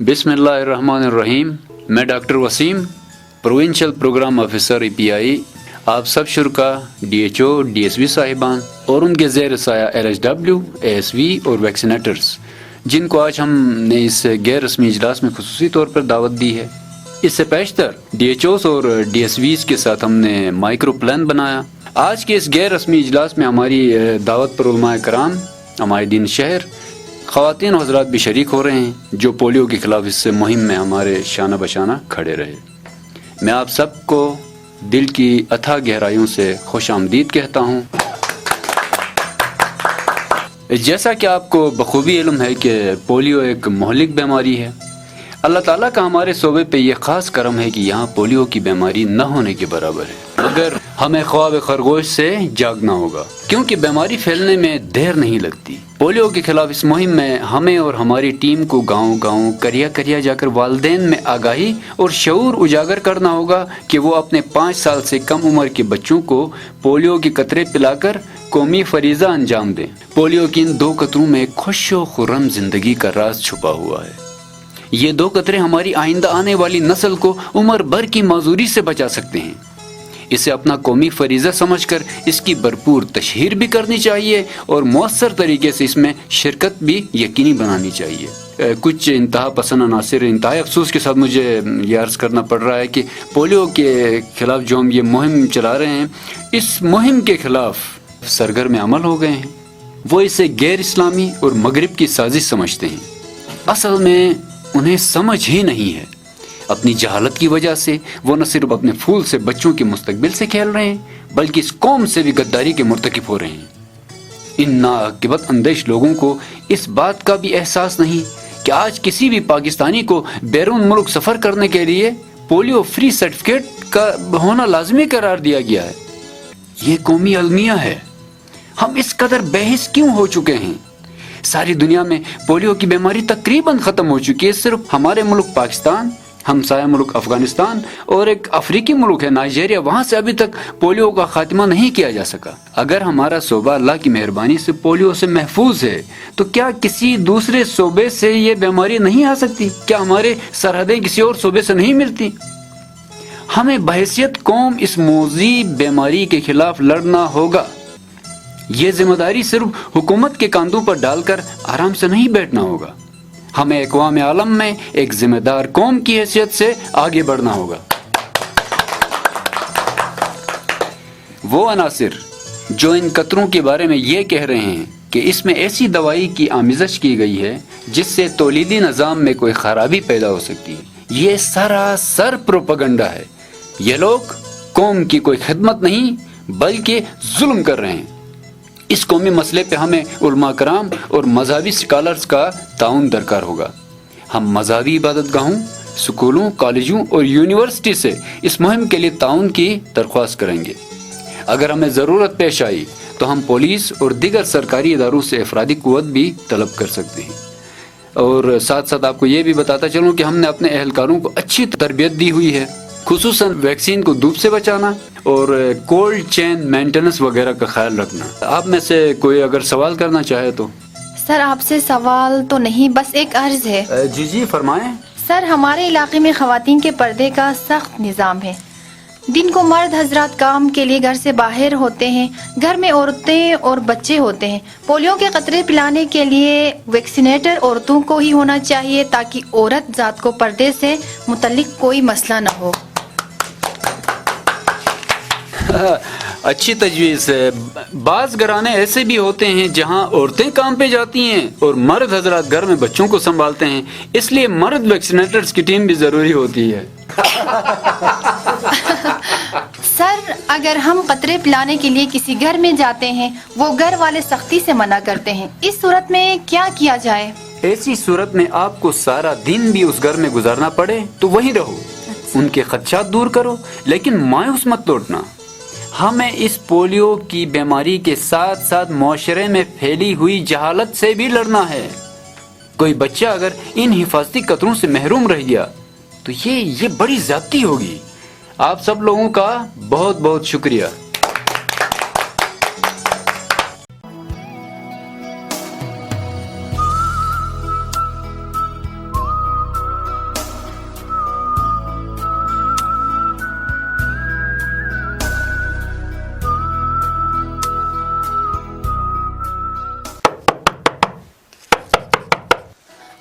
बिस्मिल्लाहिर्रहमानिर्रहीम। मैं doctor Waseem, provincial programme officer EPI, आप सब शुरका, DHO, DSV साहिबान और उनके ज़ेर साया LHW, ASV और वैक्सीनेटर्स, जिनको आज हमने इस गैर रस्मी इजलास में खुसूसी तौर पर दावत दी है। इससे पेशतर DHOs और DSVs के साथ हमने माइक्रो प्लान बनाया। आज के इस गैर रस्मी इजलास में हमारी दावत पर उलमाए कराम, हमारे दीन शहर, ख़वातीन और हज़रात भी शरीक हो रहे हैं जो पोलियो के ख़िलाफ़ इस मुहिम में हमारे शाना बशाना खड़े रहे। मैं आप सबको दिल की अथाह गहराइयों से खुश आमदीद कहता हूँ। जैसा कि आपको बखूबी इल्म है कि पोलियो एक मोहलिक बीमारी है। अल्लाह ताला का हमारे सूबे पे ये ख़ास करम है कि यहाँ पोलियो की बीमारी न होने के बराबर है, मगर हमें ख्वाब खरगोश से जागना होगा, क्योंकि बीमारी फैलने में देर नहीं लगती। पोलियो के खिलाफ इस मुहिम में हमें और हमारी टीम को गांव-गांव, करिया जाकर वालिदैन में आगाही और शऊर उजागर करना होगा कि वो अपने 5 साल से कम उम्र के बच्चों को पोलियो के कतरे पिलाकर कौमी फरीजा अंजाम दें। पोलियो की इन 2 कतरों में खुशो खुर्रम जिंदगी का राज छुपा हुआ है। ये 2 कतरे हमारी आइंदा आने वाली नस्ल को उम्र भर की माजूरी से बचा सकते हैं। इसे अपना कौमी फरीज़ा समझकर इसकी भरपूर तशहीर भी करनी चाहिए और मौसर तरीके से इसमें शिरकत भी यकीनी बनानी चाहिए। कुछ इंतहा पसंद अनासिर इंतहाई अफसोस के साथ मुझे ये अर्ज़ करना पड़ रहा है कि पोलियो के ख़िलाफ़ जो हम ये मुहिम चला रहे हैं, इस मुहिम के ख़िलाफ़ सरगर्म अमल हो गए हैं। वो इसे गैर इस्लामी और मगरिब की साजिश समझते हैं। असल में उन्हें समझ ही नहीं है। अपनी जहालत की वजह से वो न सिर्फ अपने फूल से बच्चों के मुस्तकबिल से खेल रहे हैं, बल्कि इस कौम से भी गद्दारी के मुर्तकिब हो रहे हैं। इन नाअकीबत अंदेश लोगों को इस बात का भी एहसास नहीं कि आज किसी भी पाकिस्तानी को बैरून मुल्क सफ़र करने के लिए पोलियो फ्री सर्टिफिकेट का होना लाजमी करार दिया गया है। ये कौमी अलमिया है। हम इस कदर बेहिस क्यों हो चुके हैं? सारी दुनिया में पोलियो की बीमारी तकरीबन ख़त्म हो चुकी है। सिर्फ हमारे मुल्क पाकिस्तान, हमसाया मुल्क अफगानिस्तान और एक अफ्रीकी मुल्क है नाइजीरिया, वहाँ से अभी तक पोलियो का खात्मा नहीं किया जा सका। अगर हमारा सूबा अल्लाह की मेहरबानी से पोलियो से महफूज है, तो क्या किसी दूसरे सूबे से ये बीमारी नहीं आ सकती? क्या हमारे सरहदें किसी और सूबे से नहीं मिलती? हमें बहैसियत कौम इस मौजी बीमारी के खिलाफ लड़ना होगा। ये जिम्मेदारी सिर्फ हुकूमत के कंधों पर डालकर आराम से नहीं बैठना होगा। हमें अक़वाम आलम में एक जिम्मेदार कौम की हैसियत से आगे बढ़ना होगा। वो अनासिर जो इन कतरों के बारे में ये कह रहे हैं कि इसमें ऐसी दवाई की आमिज़श की गई है जिससे तौलीदी निज़ाम में कोई खराबी पैदा हो सकती है, ये सरासर प्रोपेगेंडा है। ये लोग कौम की कोई खिदमत नहीं बल्कि जुल्म कर रहे हैं। इस कौमी मसले पे हमें उलमा कराम और मजहबी स्कॉलर्स का ताउन दरकार होगा। हम मजहबी इबादत गाहों, स्कूलों, कॉलेजों और यूनिवर्सिटी से इस मुहिम के लिए ताउन की दरख्वास्त करेंगे। अगर हमें ज़रूरत पेश आई तो हम पुलिस और दीगर सरकारी इदारों से अफरादी कुव्वत भी तलब कर सकते हैं। और साथ साथ आपको ये भी बताता चलूँ कि हमने अपने एहलकारों को अच्छी तरबियत दी हुई है, खुसूसन वैक्सीन को धूप से बचाना और कोल्ड चेन मेंटेनेंस वगैरह का ख्याल रखना। आप में से कोई अगर सवाल करना चाहे तो। सर, आपसे सवाल तो नहीं, बस एक अर्ज है। जी फरमाएं। सर, हमारे इलाके में खवातीन के पर्दे का सख्त निज़ाम है। दिन को मर्द हजरात काम के लिए घर से बाहर होते हैं, घर में औरतें और बच्चे होते हैं। पोलियो के कतरे पिलाने के लिए वैक्सीनेटर औरतों को ही होना चाहिए ताकि औरत जात को पर्दे से मुतल्लिक कोई मसला न हो। अच्छी तजवीज़ है। बाज़ घराने ऐसे भी होते हैं जहां औरतें काम पे जाती हैं और मर्द हजरात घर में बच्चों को संभालते हैं, इसलिए मर्द वैक्सीनेटर्स की टीम भी ज़रूरी होती है। सर, अगर हम कतरे पिलाने के लिए किसी घर में जाते हैं, वो घर वाले सख्ती से मना करते हैं, इस सूरत में क्या किया जाए? ऐसी सूरत में आपको सारा दिन भी उस घर में गुजारना पड़े तो वहीं रहो। उनके खदशात दूर करो, लेकिन मायूस मत लौटना। हमें इस पोलियो की बीमारी के साथ साथ माशरे में फैली हुई जहालत से भी लड़ना है। कोई बच्चा अगर इन हिफाजती कतरों से महरूम रह गया तो ये बड़ी ज्यादती होगी। आप सब लोगों का बहुत बहुत शुक्रिया।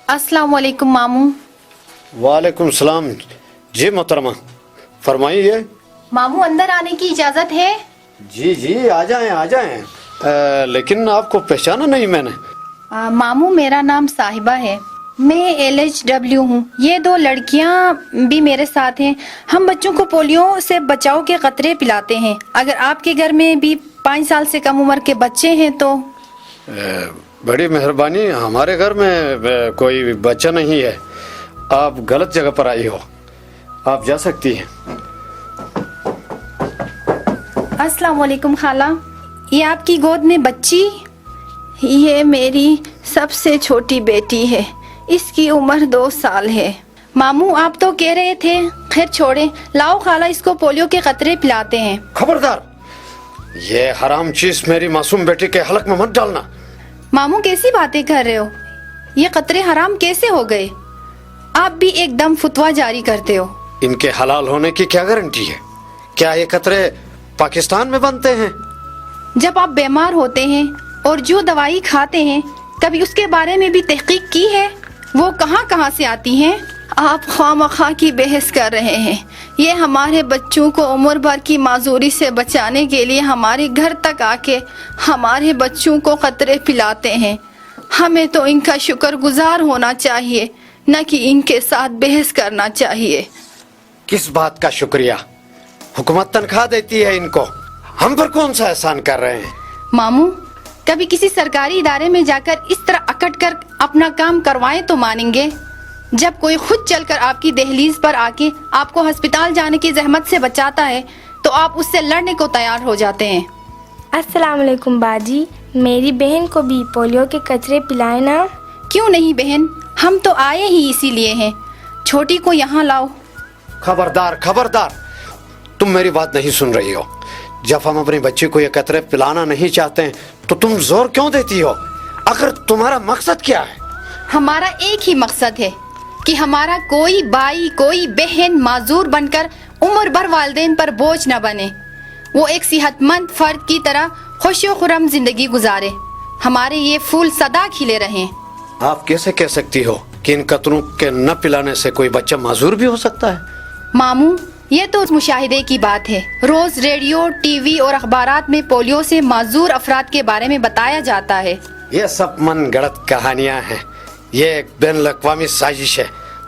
अस्सलाम वालेकुम मामू। वालेकुम सलाम। जी मोहतरमा, फरमाइए। मामू अंदर आने की इजाजत है? जी जी, आ जाएं आ जाएं। लेकिन आपको पहचाना नहीं मैंने। मामू मेरा नाम साहिबा है, मैं LHW हूँ। ये 2 लड़कियाँ भी मेरे साथ हैं। हम बच्चों को पोलियो से बचाव के कतरे पिलाते हैं। अगर आपके घर में भी 5 साल से कम उम्र के बच्चे हैं तो? बड़ी मेहरबानी, हमारे घर में कोई बच्चा नहीं है। आप गलत जगह पर आई हो, आप जा सकती हैं। अस्सलाम वालेकुम खाला, ये आपकी गोद में बच्ची? ये मेरी सबसे छोटी बेटी है, इसकी उम्र 2 साल है। मामू आप तो कह रहे थे, खैर छोड़े, लाओ खाला इसको पोलियो के कतरे पिलाते हैं। खबरदार, ये हराम चीज मेरी मासूम बेटी के हलक में मत डालना। मामू कैसी बातें कर रहे हो? ये कतरे हराम कैसे हो गए? आप भी एकदम फतवा जारी करते हो। इनके हलाल होने की क्या गारंटी है? क्या ये कतरे पाकिस्तान में बनते हैं? जब आप बीमार होते हैं और जो दवाई खाते हैं, कभी उसके बारे में भी तहकीक की है? वो कहाँ कहाँ से आती हैं? आप खामखा की बहस कर रहे हैं। ये हमारे बच्चों को उम्र भर की माजूरी से बचाने के लिए हमारे घर तक आके हमारे बच्चों को कतरे पिलाते हैं। हमें तो इनका शुक्रगुजार होना चाहिए, न कि इनके साथ बहस करना चाहिए। किस बात का शुक्रिया? हुकूमत तनख्वाह देती है इनको, हम पर कौन सा एहसान कर रहे हैं? मामू कभी किसी सरकारी इदारे में जाकर इस तरह अकड़ कर अपना काम करवाएं तो मानेंगे। जब कोई खुद चलकर आपकी दहलीज पर आके आपको अस्पताल जाने की जहमत से बचाता है तो आप उससे लड़ने को तैयार हो जाते हैं। अस्सलाम वालेकुम बाजी, मेरी बहन को भी पोलियो के कचरे पिलाए ना। क्यों नहीं बहन, हम तो आए ही इसीलिए हैं। छोटी को यहाँ लाओ। खबरदार खबरदार, तुम मेरी बात नहीं सुन रही हो। जब हम अपनी बच्ची को ये कतरे पिलाना नहीं चाहते हैं तो तुम जोर क्यों देती हो? आखिर तुम्हारा मकसद क्या है? हमारा एक ही मकसद है कि हमारा कोई भाई कोई बहन माजूर बनकर उम्र भर वालिदैन पर बोझ न बने। वो एक सेहतमंद फर्द की तरह खुशी खुरम जिंदगी गुजारे। हमारे ये फूल सदा खिले रहें। आप कैसे कह सकती हो कि इन कतरों के न पिलाने से कोई बच्चा माजूर भी हो सकता है? मामू ये तो मुशाहिदे की बात है। रोज रेडियो, टीवी और अखबारात में पोलियो से माजूर अफराद के बारे में बताया जाता है। ये सब मन गढ़ंत कहानियां हैं। ये एक बैनुल-अक़वामी साजिश है।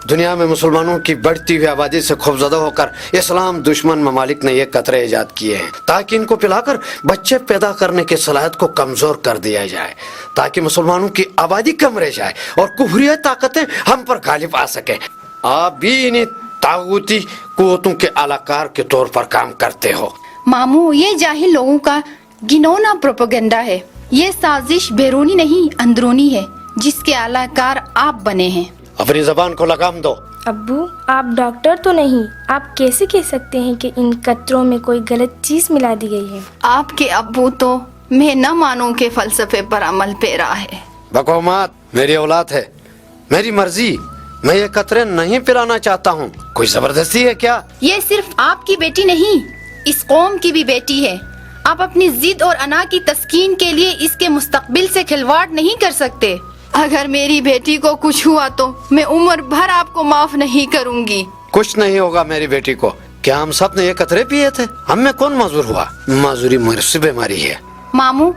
दुनिया में मुसलमानों की बढ़ती हुई आबादी से खौफजदा होकर इस्लाम दुश्मन ममालिक ने ये कतरे इजाद किए हैं ताकि इनको पिलाकर बच्चे पैदा करने की सलाहियत को कमजोर कर दिया जाए, ताकि मुसलमानों की आबादी कम रह जाए और कुफरिया ताकतें हम पर गालिब आ सके। आप भी इन्हीं तागूती कुव्वतों के आलाकार के तौर पर काम करते हो। मामू ये जाहिल लोगों का घिनौना प्रोपेगेंडा है। ये साजिश बैरूनी नहीं अंदरूनी है, जिसके आलाकार आप बने हैं। अपनी जबान को लगाम दो। अब्बू आप डॉक्टर तो नहीं, आप कैसे कह सकते हैं कि इन कतरों में कोई गलत चीज मिला दी गई है? आपके अब्बू तो मैं न मानूं के फलसफे पर अमल पेरा है। बको मत, मेरी औलाद है, मेरी मर्जी। मैं ये कतरे नहीं पिलाना चाहता हूँ। कोई जबरदस्ती है क्या? ये सिर्फ आपकी बेटी नहीं, इस कौम की भी बेटी है। आप अपनी जिद और अना की तस्कीन के लिए इसके मुस्तकबिल से खिलवाड़ नहीं कर सकते। अगर मेरी बेटी को कुछ हुआ तो मैं उम्र भर आपको माफ नहीं करूंगी। कुछ नहीं होगा मेरी बेटी को। क्या हम सब ने ये कतरे पिए थे? हम में कौन माजूर हुआ? माजूरी मुझसे बीमारी है। मामू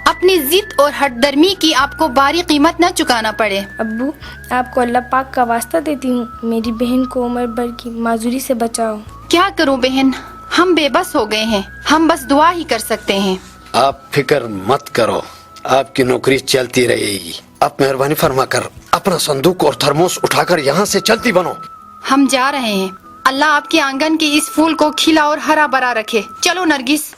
अपनी जिद और हटदर्मी की आपको भारी कीमत न चुकाना पड़े। अब्बू आपको अल्लाह पाक का वास्ता देती हूँ, मेरी बहन को उम्र भर की माजूरी से बचाओ। क्या करूं बहन, हम बेबस हो गए हैं। हम बस दुआ ही कर सकते हैं। आप फिक्र मत करो, आपकी नौकरी चलती रहेगी। आप मेहरबानी फरमा कर अपना संदूक और थर्मोस उठाकर यहाँ से चलती बनो। हम जा रहे हैं। अल्लाह आपके आंगन के इस फूल को खिला और हरा भरा रखे। चलो नरगिस।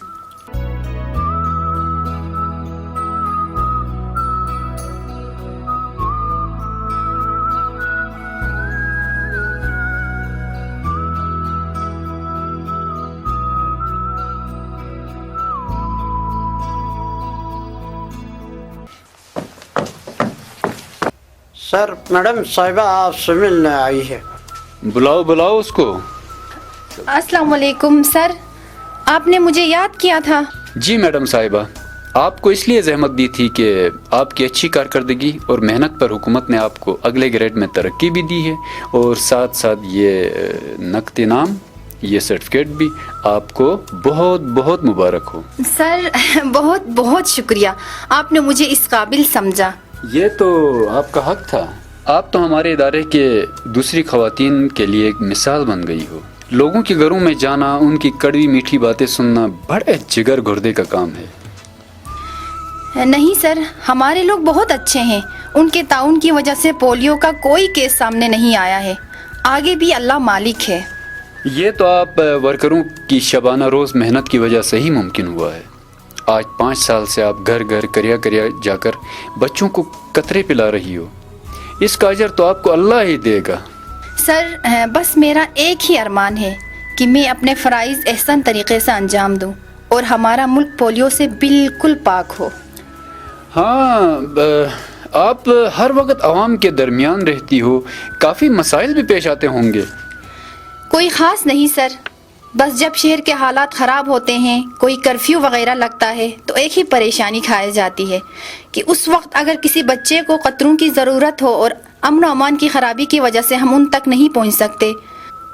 सर, मैडम साहिबा आपसे मिलने आई है। बुलाओ बुलाओ उसको। अस्सलाम वालेकुम सर, आपने मुझे याद किया था? जी मैडम साहिबा, آپ کو اس لیے زحمت دی تھی کہ آپ کی اچھی کارکردگی اور محنت پر حکومت نے آپ کو اگلے گریڈ میں ترقی بھی دی ہے اور ساتھ ساتھ یہ نقد انعام، یہ سرٹیفکیٹ بھی آپ کو بہت بہت مبارک ہو۔ سر بہت بہت شکریہ، آپ نے مجھے اس قابل سمجھا۔ یہ تو آپ کا حق تھا، آپ تو ہمارے ادارے کے دوسری خواتین کے لیے ایک مثال بن گئی ہو۔ لوگوں کے گھروں میں جانا، ان کی کڑوی میٹھی باتیں سننا بڑے جگر گردے کا کام ہے۔ نہیں سر، ہمارے لوگ بہت اچھے ہیں، ان کے تعاون کی وجہ سے پولیو کا کوئی کیس سامنے نہیں آیا ہے، آگے بھی اللہ مالک ہے۔ یہ تو آپ ورکروں کی شبانہ روز محنت کی وجہ سے ہی ممکن ہوا ہے۔ آج 5 سال سے آپ گھر گھر کریا جا کر بچوں کو قطرے پلا رہی ہو، اس کا اجر تو آپ کو اللہ ہی دے گا۔ سر بس میرا ایک ہی ارمان ہے کہ میں اپنے فرائض احسن طریقے سے انجام دوں اور ہمارا ملک پولیو سے بالکل پاک ہو۔ ہاں، آپ ہر وقت عوام کے درمیان رہتی ہو، کافی مسائل بھی پیش آتے ہوں گے۔ کوئی خاص نہیں سر، بس جب شہر کے حالات خراب ہوتے ہیں، کوئی کرفیو وغیرہ لگتا ہے تو ایک ہی پریشانی کھائی جاتی ہے کہ اس وقت اگر کسی بچے کو قطروں کی ضرورت ہو اور امن و امان کی خرابی کی وجہ سے ہم ان تک نہیں پہنچ سکتے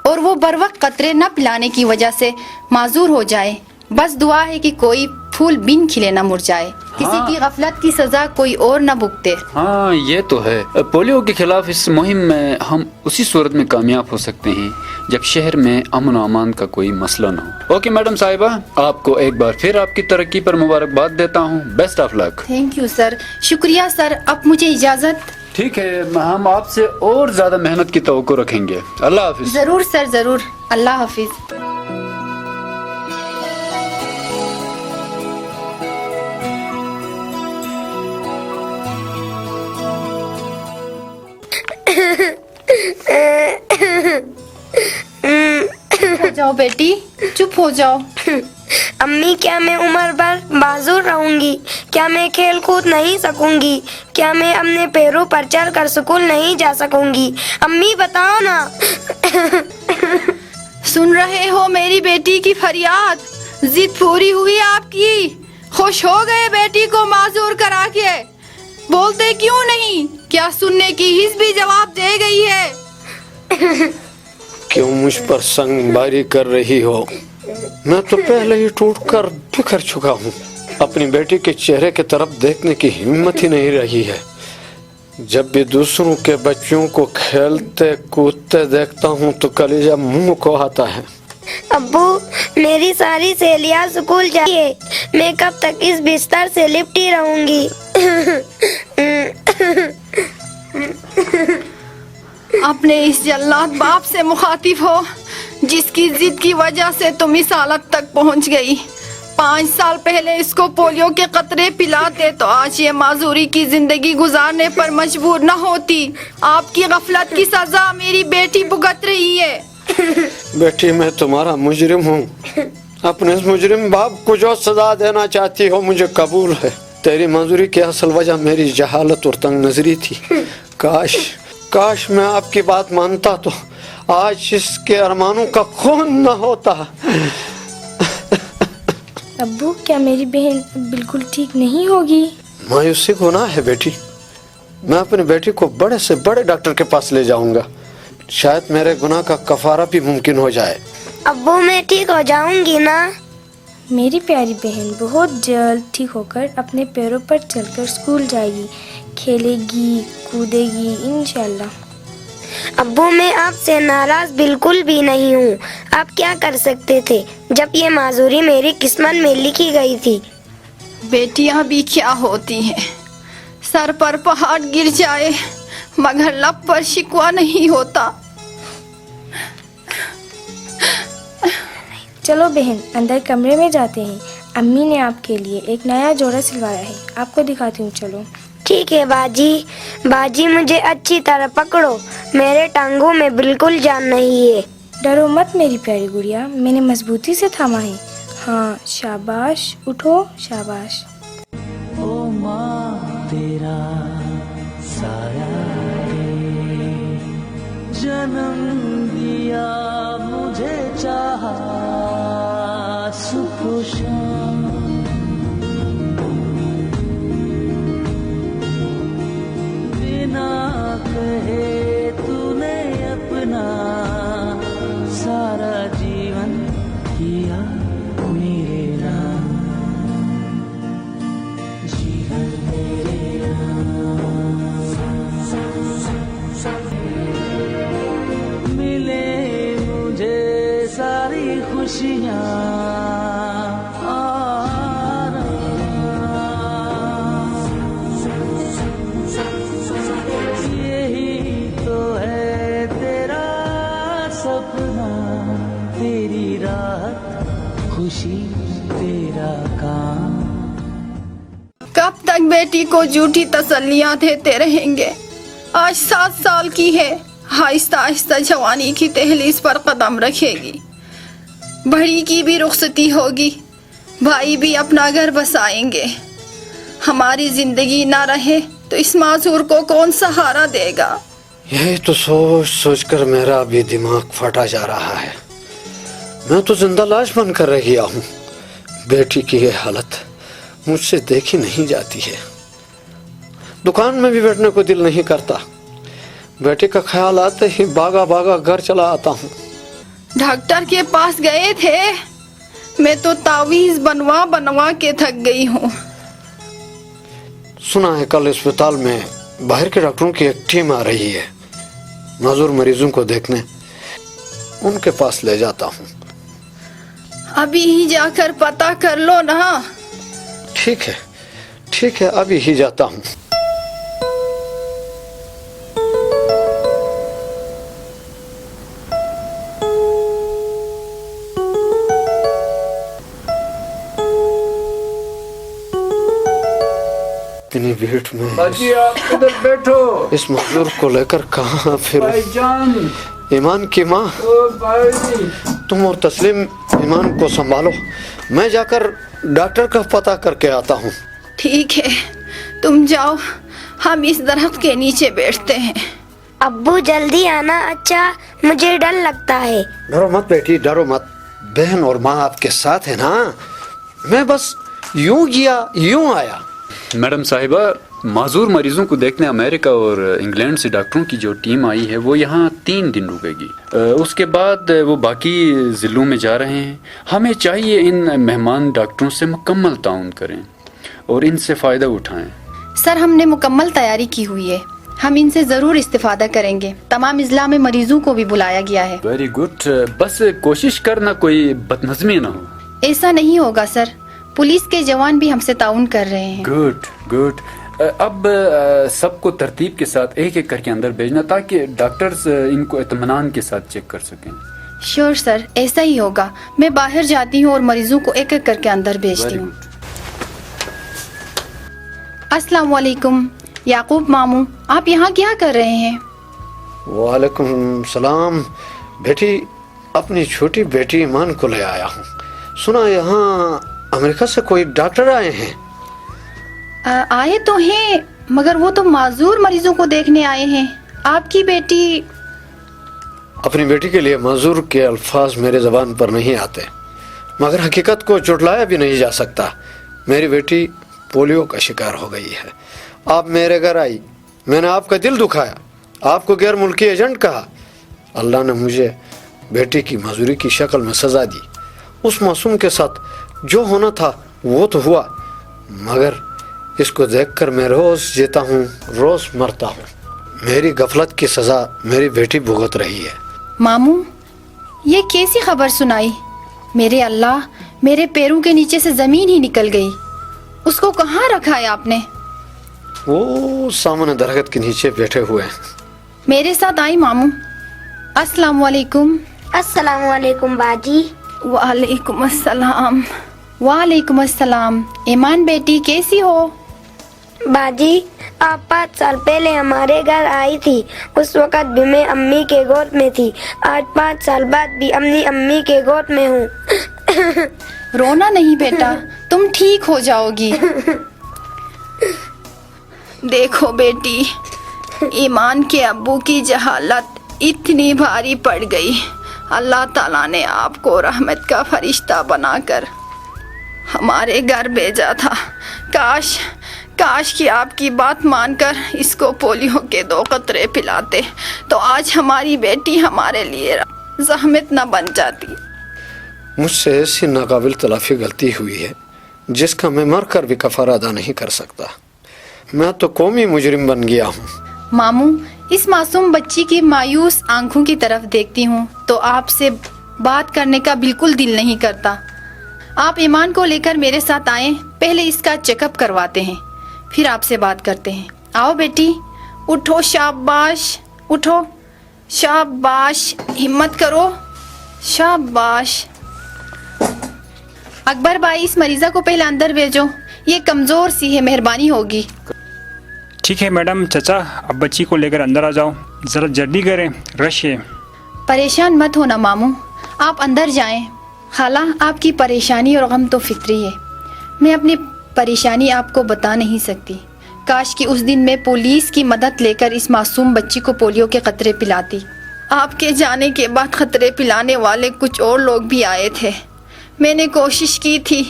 اور وہ بر وقت قطرے نہ پلانے کی وجہ سے معذور ہو جائے، بس دعا ہے کہ کوئی پھول بن کھلے نہ مرجائے، کسی کی غفلت کی سزا کوئی اور نہ بھگتے۔ ہاں یہ تو ہے، پولیو کے خلاف اس مہم میں ہم اسی صورت میں کامیاب ہو سکتے ہیں جب شہر میں امن و امان کا کوئی مسئلہ نہ ہو۔ اوکے میڈم صاحبہ، آپ کو ایک بار پھر آپ کی ترقی پر مبارکباد دیتا ہوں، best of luck. Thank you sir, شکریہ سر، اب مجھے اجازت۔ ٹھیک ہے، ہم آپ سے اور زیادہ محنت کی توقع رکھیں گے۔ اللہ حافظ۔ ضرور سر ضرور، اللہ حافظ۔ ہو جاؤ بیٹی، چپ ہو جاؤ۔ امی کیا میں عمر بھر معذور رہوں گی؟ کیا میں کھیل کود نہیں سکوں گی؟ کیا میں اپنے پیروں پر چل کر اسکول نہیں جا سکوں گی؟ امی بتاؤ نا۔ سن رہے ہو میری بیٹی کی فریاد؟ ضد پوری ہوئی آپ کی؟ خوش ہو گئے بیٹی کو معذور کرا کے؟ بولتے کیوں نہیں؟ کیا سننے کی حس بھی جواب دے گئی ہے؟ کیوں مجھ پر سنگ باری کر رہی ہو؟ میں تو پہلے ہی ٹوٹ کر بکھر چکا ہوں، اپنی بیٹی کے چہرے کی طرف دیکھنے کی ہمت ہی نہیں رہی ہے۔ جب بھی دوسروں کے بچوں کو کھیلتے کودتے دیکھتا ہوں تو کلیجہ منہ کو آتا ہے۔ ابو، میری ساری سہیلیاں اسکول جائے، میں کب تک اس بستر سے لپٹی رہوں گی؟ اپنے اس جلاد باپ سے مخاطب ہو جس کی ضد کی وجہ سے تم اس حالت تک پہنچ گئی۔ 5 سال پہلے اس کو پولیو کے قطرے پلاتے تو آج یہ معذوری کی زندگی گزارنے پر مجبور نہ ہوتی۔ آپ کی غفلت کی سزا میری بیٹی بھگت رہی ہے۔ بیٹی، میں تمہارا مجرم ہوں، اپنے اس مجرم باپ کو جو سزا دینا چاہتی ہو مجھے قبول ہے۔ تیری معذوری کی اصل وجہ میری جہالت اور تنگ نظری تھی۔ کاش میں آپ کی بات مانتا تو آج اس کے ارمانوں کا خون نہ ہوتا۔ ابو، کیا میری بہن بالکل ٹھیک نہیں ہوگی؟ مایوسی گناہ ہے بیٹی، میں اپنی بیٹی کو بڑے سے بڑے ڈاکٹر کے پاس لے جاؤں گا، شاید میرے گناہ کا کفارہ بھی ممکن ہو جائے۔ ابو، میں ٹھیک ہو جاؤں گی نا؟ میری پیاری بہن بہت جلد ٹھیک ہو کر اپنے پیروں پر چل کر اسکول جائے گی، کھیلے گی، کودے گی انشاءاللہ۔ ابو، میں آپ سے ناراض بالکل بھی نہیں ہوں، آپ کیا کر سکتے تھے جب یہ معذوری میری قسمت میں لکھی گئی تھی؟ بیٹیاں بھی کیا ہوتی ہیں، سر پر پہاڑ گر جائے مگر لب پر شکوہ نہیں ہوتا۔ چلو بہن، اندر کمرے میں جاتے ہیں، امی نے آپ کے لیے ایک نیا جوڑا سلوایا ہے، آپ کو دکھاتی ہوں، چلو۔ ٹھیک ہے باجی مجھے اچھی طرح پکڑو، میرے ٹانگوں میں بالکل جان نہیں ہے۔ ڈرو مت میری پیاری گڑیا، میں نے مضبوطی سے تھاما ہے۔ ہاں شاباش، اٹھو، شاباش۔ او ماں تیرا سایہ ہے، جنم دیا مجھے چاہا صبح و شام، खुशियाँ यही तो है तेरा सपना, तेरी रात खुशी तेरा काम। कब तक बेटी को झूठी तसल्लियां देते रहेंगे? आज 7 साल की है, आहिस्ता आहिस्ता जवानी की दहलीज पर कदम रखेगी। बड़ी की भी रुखसती होगी, भाई भी अपना घर बसाएंगे। हमारी जिंदगी ना रहे तो इस मासूर को कौन सहारा देगा? यही तो सोच सोच कर मेरा भी दिमाग फटा जा रहा है। मैं तो जिंदा लाश बनकर रह गया हूँ। बेटी की ये हालत मुझसे देखी नहीं जाती है। दुकान में भी बैठने को दिल नहीं करता। बेटे का ख्याल आते ही भागा भागा घर चला आता हूँ। डॉक्टर के पास गए थे? मैं तो तावीज बनवा बनवा के थक गई हूँ। सुना है कल अस्पताल में बाहर के डॉक्टरों की एक टीम आ रही है। माजूर मरीजों को देखने उनके पास ले जाता हूँ। अभी ही जाकर पता कर लो ना। ठीक है, अभी ही जाता हूँ। इतनी भीड़ में बाजी आप इधर बैठो। इस मजदूर को लेकर कहाँ फिरूं? भाईजान, ईमान की माँ, ओ भाई, तुम और तस्लीम ईमान को संभालो। मैं जाकर डॉक्टर का पता करके आता हूँ। ठीक है, तुम जाओ, हम इस दरख्त के नीचे बैठते हैं। अब्बू जल्दी आना, अच्छा मुझे डर लगता है। डरो मत बेटी, डरो मत। बहन और माँ आपके साथ है ना। मैं बस यूं गया यूं आया। मैडम साहिबा, माजूर मरीजों को देखने अमेरिका और इंग्लैंड से डॉक्टरों की जो टीम आई है वो यहाँ 3 दिन रुकेगी। उसके बाद वो बाकी ज़िलों में जा रहे हैं। हमें चाहिए इन मेहमान डॉक्टरों से मुकम्मल ताउन करें और इनसे फ़ायदा उठाएं। सर, हमने मुकम्मल तैयारी की हुई है, हम इनसे ज़रूर इस्तिफादा करेंगे। तमाम इज़ला में मरीजों को भी बुलाया गया है। वेरी गुड, बस कोशिश करना कोई बदनज़मी ना हो। ऐसा नहीं होगा सर, पुलिस के जवान भी हमसे ताउन कर रहे हैं। गुड। अब सबको तरतीब के साथ एक एक करके अंदर भेजना ताकि डॉक्टर्स इनको इत्मीनान के साथ चेक कर सकें। श्योर सर, ऐसा ही होगा। मैं बाहर जाती हूँ और मरीजों को एक एक करके अंदर भेजती वेरी हूँ। गुड। अस्सलाम वालेकुम। याकूब मामू, आप यहाँ क्या कर रहे हैं? वालेकुम सलाम। बेटी, अपनी छोटी बेटी ईमान को ले आया हूँ। सुना यहाँ अमेरिका से कोई डॉक्टर आए हैं। आए तो हैं, मगर वो तो माजूर मरीजों को देखने आए हैं। आपकी बेटी? अपनी बेटी के लिए माजूर के अल्फाज मेरे जबान पर नहीं आते, मगर हकीकत को झुटलाया भी नहीं जा सकता। मेरी बेटी पोलियो का शिकार हो गई है। आप मेरे घर आई, मैंने आपका दिल दुखाया, आपको गैर मुल्की एजेंट कहा। अल्लाह ने मुझे बेटी की माजूरी की शक्ल में सजा दी। उस मासूम के साथ जो होना था वो तो हुआ, मगर इसको देखकर मैं रोज जीता हूँ, रोज मरता हूँ। मेरी गफलत की सजा मेरी बेटी भुगत रही है। मामू, ये कैसी खबर सुनाई? मेरे अल्लाह, मेरे पैरों के नीचे से जमीन ही निकल गई। उसको कहाँ रखा है आपने? वो सामने दरख्त के नीचे बैठे हुए हैं। मेरे साथ आई मामू। अस्सलाम वालेकुम। अस्सलाम वालेकुम बाजी। वालेकुम अस्सलाम। वालेकुम अस्सलाम। ईमान बेटी, कैसी हो? बाजी, आप 5 साल पहले हमारे घर आई थी। उस वक्त भी मैं अम्मी के गोद में थी। आज 5 साल बाद भी अपनी अम्मी के गोद में हूँ। रोना नहीं बेटा, तुम ठीक हो जाओगी। देखो बेटी, ईमान के अब्बू की जहालत इतनी भारी पड़ गई। अल्लाह ताला ने आपको रहमत का फरिश्ता बनाकर हमारे घर भेजा था। काश कि आपकी बात मानकर इसको पोलियो के 2 कतरे पिलाते तो आज हमारी बेटी हमारे लिए ज़हमत न बन जाती। मुझसे ऐसी नाकाबिल तलाफी गलती हुई है जिसका मैं मर कर भी कफारा अदा नहीं कर सकता। मैं तो कौमी मुजरिम बन गया हूँ। मामू, इस मासूम बच्ची की मायूस आंखों की तरफ देखती हूँ तो आपसे बात करने का बिल्कुल दिल नहीं करता। आप ईमान को लेकर मेरे साथ आएं, पहले इसका चेकअप करवाते हैं, फिर आपसे बात करते हैं। आओ बेटी, उठो, शाबाश, उठो, शाबाश, हिम्मत करो, शाबाश। अकबर भाई, इस मरीजा को पहले अंदर भेजो, ये कमजोर सी है, मेहरबानी होगी। ठीक है मैडम। चाचा, अब बच्ची को लेकर अंदर आ जाओ, ज़रा जल्दी करें, रश है। परेशान मत होना मामू, आप अंदर जाएं। खाला, आपकी परेशानी और गम तो फितरी है, मैं अपनी परेशानी आपको बता नहीं सकती। काश कि उस दिन मैं पुलिस की मदद लेकर इस मासूम बच्ची को पोलियो के कतरे पिलाती। आपके जाने के बाद खतरे पिलाने वाले कुछ और लोग भी आए थे। मैंने कोशिश की थी,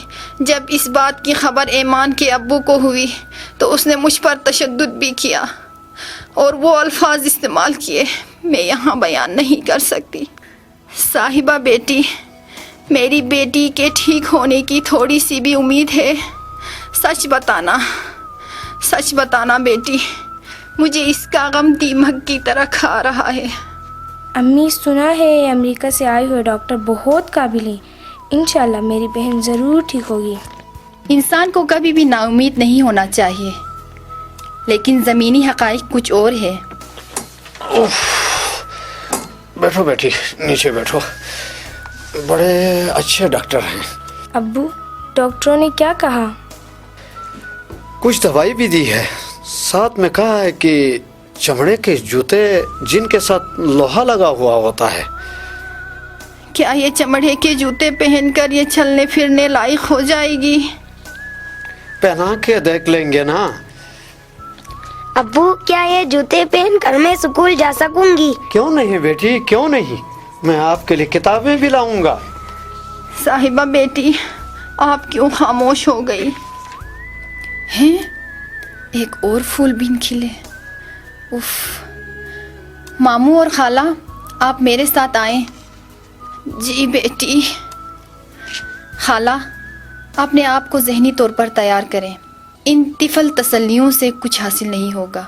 जब इस बात की खबर ईमान के अब्बू को हुई तो उसने मुझ पर तशद्दुद भी किया और वो अल्फाज इस्तेमाल किए, मैं यहाँ बयान नहीं कर सकती। साहिबा बेटी, मेरी बेटी के ठीक होने की थोड़ी सी भी उम्मीद है? सच बताना बेटी, मुझे इसका गम दीमक की तरह खा रहा है। अम्मी, सुना है अमेरिका से आए हुए डॉक्टर बहुत काबिल हैं। इंशाल्लाह मेरी बहन ज़रूर ठीक होगी। इंसान को कभी भी नाउम्मीद नहीं होना चाहिए, लेकिन ज़मीनी हक़ाइक़ कुछ और है। बैठो बेटी, नीचे बैठो, बड़े अच्छे डॉक्टर हैं। अब्बू, डॉक्टरों ने क्या कहा? कुछ दवाई भी दी है, साथ में कहा है कि चमड़े के जूते जिनके साथ लोहा लगा हुआ होता है। क्या ये चमड़े के जूते पहनकर ये चलने फिरने लायक हो जाएगी? पहना के देख लेंगे ना। अब्बू, क्या ये जूते पहनकर मैं स्कूल जा सकूंगी? क्यों नहीं बेटी, क्यों नहीं, मैं आपके लिए किताबें भी लाऊंगा। साहिबा बेटी, आप क्यों खामोश हो गई हैं? एक और फूल बिन खिले। उफ। मामू और खाला, आप मेरे साथ आए। जी बेटी। खाला, अपने आप को ज़हनी तौर पर तैयार करें, इन तिफल तसल्लियों से कुछ हासिल नहीं होगा।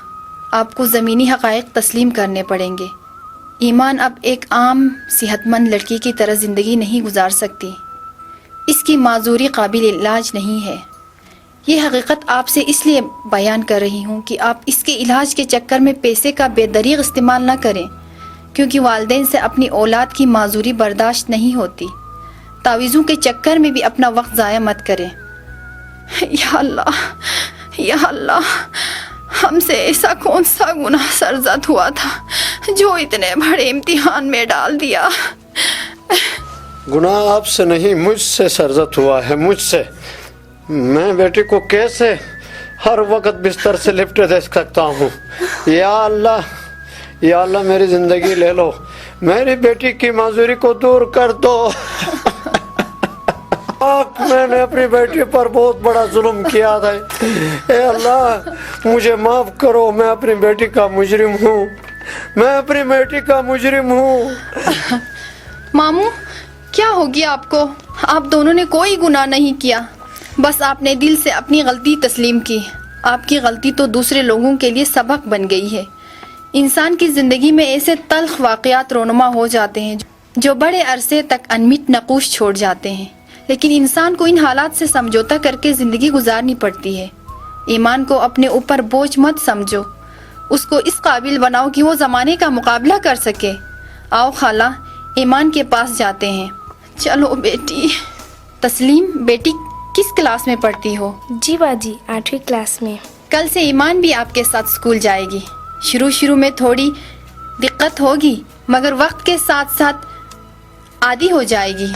आपको ज़मीनी हक़ाइक़ तस्लीम करने पड़ेंगे। ईमान अब एक आम सेहतमंद लड़की की तरह ज़िंदगी नहीं गुजार सकती। इसकी माजूरी काबिल इलाज नहीं है। ये हकीकत आपसे इसलिए बयान कर रही हूँ कि आप इसके इलाज के चक्कर में पैसे का बेदरीग इस्तेमाल ना करें, क्योंकि वालिदैन से अपनी औलाद की माजूरी बर्दाश्त नहीं होती। तावीज़ों के चक्कर में भी अपना वक्त ज़ाया मत करें। या अल्लाह, हमसे ऐसा कौन सा गुनाह सरजद हुआ था जो इतने बड़े इम्तिहान में डाल दिया। गुनाह आपसे नहीं, मुझसे सरजद हुआ है, मुझसे। मैं बेटी को कैसे हर वक्त बिस्तर से लिपटे देख सकता हूँ। या अल्लाह मेरी जिंदगी ले लो, मेरी बेटी की माजूरी को दूर कर दो। मैंने अपनी बेटी पर बहुत बड़ा जुल्म किया था। ए अल्लाह, मुझे माफ करो, मैं अपनी बेटी का मुजरिम हूँ, मैं अपनी बेटी का मुजरिम हूँ। मामू, क्या हो गया आपको? आप दोनों ने कोई गुनाह नहीं किया, बस आपने दिल से अपनी गलती तस्लीम की। आपकी गलती तो दूसरे लोगों के लिए सबक बन गई है। इंसान की ज़िंदगी में ऐसे तल्ख वाक़यात रोनुमा हो जाते हैं जो बड़े अरसे तक अनमिट नकूश छोड़ जाते हैं, लेकिन इंसान को इन हालात से समझौता करके ज़िंदगी गुजारनी पड़ती है। ईमान को अपने ऊपर बोझ मत समझो, उसको इस काबिल बनाओ कि वो ज़माने का मुकाबला कर सके। आओ खाला, ईमान के पास जाते हैं। चलो बेटी। तस्लीम बेटी, किस क्लास में पढ़ती हो? जी बाजी, 8वीं क्लास में। कल से ईमान भी आपके साथ स्कूल जाएगी। शुरू में थोड़ी दिक्कत होगी, मगर वक्त के साथ साथ आदी हो जाएगी।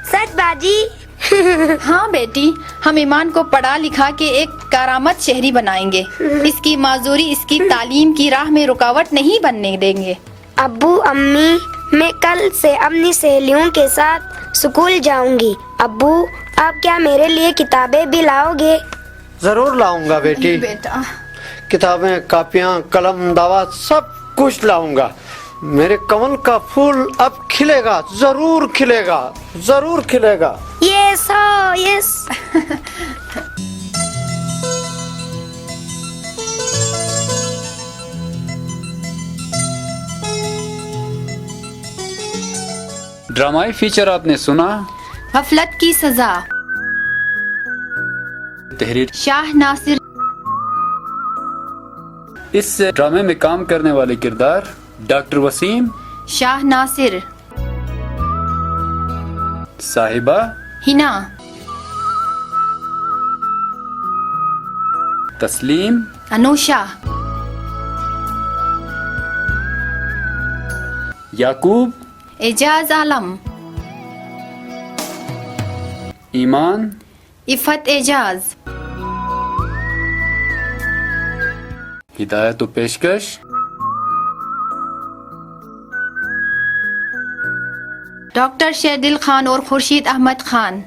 सच बाजी? हाँ बेटी, हम ईमान को पढ़ा लिखा के एक करामत शहरी बनाएंगे। इसकी माजूरी इसकी तालीम की राह में रुकावट नहीं बनने देंगे। अब्बू, अम्मी, मैं कल से अपनी सहेलियों के साथ स्कूल जाऊंगी। अब्बू, आप क्या मेरे लिए किताबें भी लाओगे? जरूर लाऊंगा बेटी। बेटा, किताबें, कापियां, कलम, दावा सब कुछ लाऊंगा। मेरे कमल का फूल अब खिलेगा, जरूर खिलेगा, जरूर खिलेगा। यस हो, यस। ड्रामाई फीचर आपने सुना। गफलत की सजा, तहरीर। शाह नासिर। इस ड्रामे में काम करने वाले किरदार डॉक्टर वसीम, शाह नासिर, साहिबा, हिना, तस्लीम, अनुषा, याकूब, एजाज आलम, ईमान, इफ़त एजाज, हिदायत व पेशकश डॉक्टर शेरदिल खान और खुर्शीद अहमद खान।